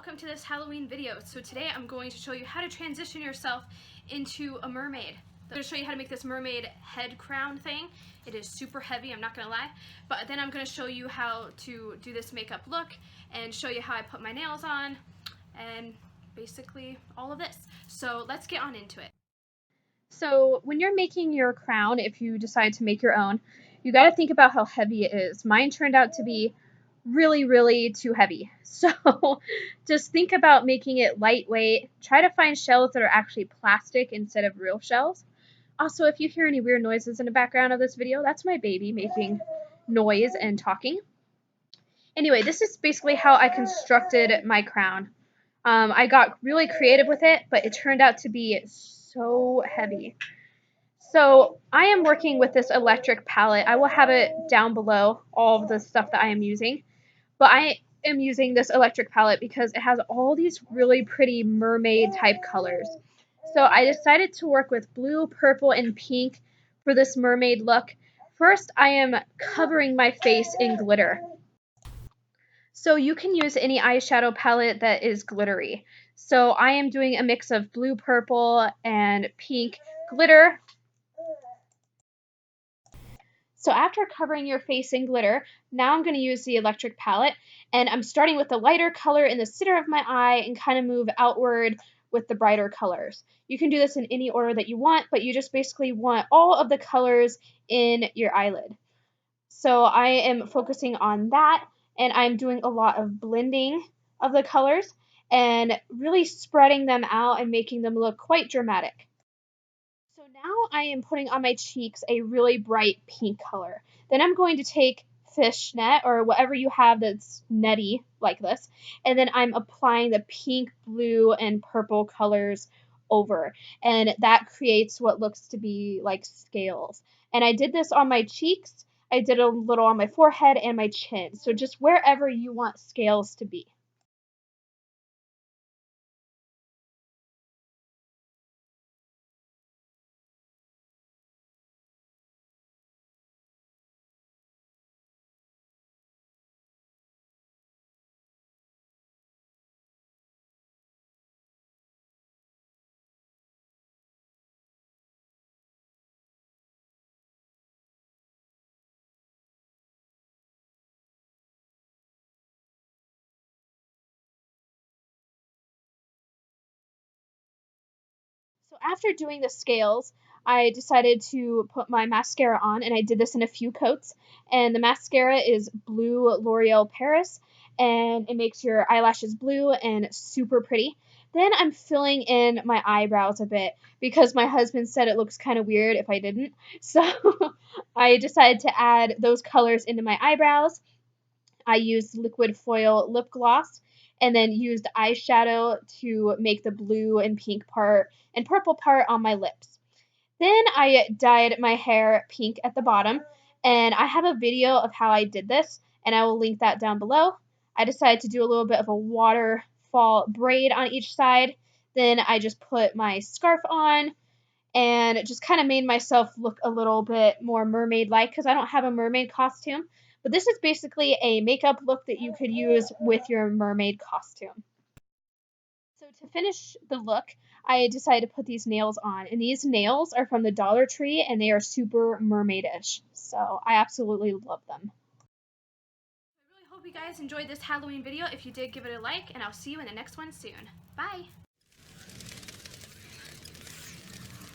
welcome to this Halloween video. So today I'm going to show you how to transition yourself into a mermaid. I'm going to show you how to make this mermaid head crown thing. It is super heavy, I'm not going to lie, but then I'm going to show you how to do this makeup look and show you how I put my nails on and basically all of this. So let's get on into it. So when you're making your crown, if you decide to make your own, you got to think about how heavy it is. Mine turned out to be really too heavy. So just think about making it lightweight. Try to find shells that are actually plastic instead of real shells. Also, if you hear any weird noises in the background of this video, that's my baby making noise and talking. Anyway, this is basically how I constructed my crown. I got really creative with it, but it turned out to be so heavy. So I am working with this electric palette. I will have it down below, all of the stuff that I am using. But I am using this electric palette because it has all these really pretty mermaid type colors. So I decided to work with blue, purple, and pink for this mermaid look. First, I am covering my face in glitter. So you can use any eyeshadow palette that is glittery. So I am doing a mix of blue, purple, and pink glitter. So after covering your face in glitter, now I'm going to use the electric palette, and I'm starting with the lighter color in the center of my eye and kind of move outward with the brighter colors. You can do this in any order that you want, but you just basically want all of the colors in your eyelid. So I am focusing on that, and I'm doing a lot of blending of the colors and really spreading them out and making them look quite dramatic. So now I am putting on my cheeks a really bright pink color. Then I'm going to take fishnet or whatever you have that's netty like this, and then I'm applying the pink, blue, and purple colors over, and that creates what looks to be like scales. And I did this on my cheeks, I did a little on my forehead and my chin, so just wherever you want scales to be. So after doing the scales, I decided to put my mascara on, and I did this in a few coats. And the mascara is blue L'Oreal Paris, and it makes your eyelashes blue and super pretty. Then I'm filling in my eyebrows a bit because my husband said it looks kind of weird if I didn't. So I decided to add those colors into my eyebrows. I used liquid foil lip gloss and then used eyeshadow to make the blue and pink part and purple part on my lips. Then I dyed my hair pink at the bottom, and I have a video of how I did this, and I will link that down below. I decided to do a little bit of a waterfall braid on each side. Then I just put my scarf on and just kind of made myself look a little bit more mermaid-like because I don't have a mermaid costume. But this is basically a makeup look that you could use with your mermaid costume. So to finish the look, I decided to put these nails on. And these nails are from the Dollar Tree, and they are super mermaidish. So I absolutely love them. I really hope you guys enjoyed this Halloween video. If you did, give it a like, and I'll see you in the next one soon. Bye!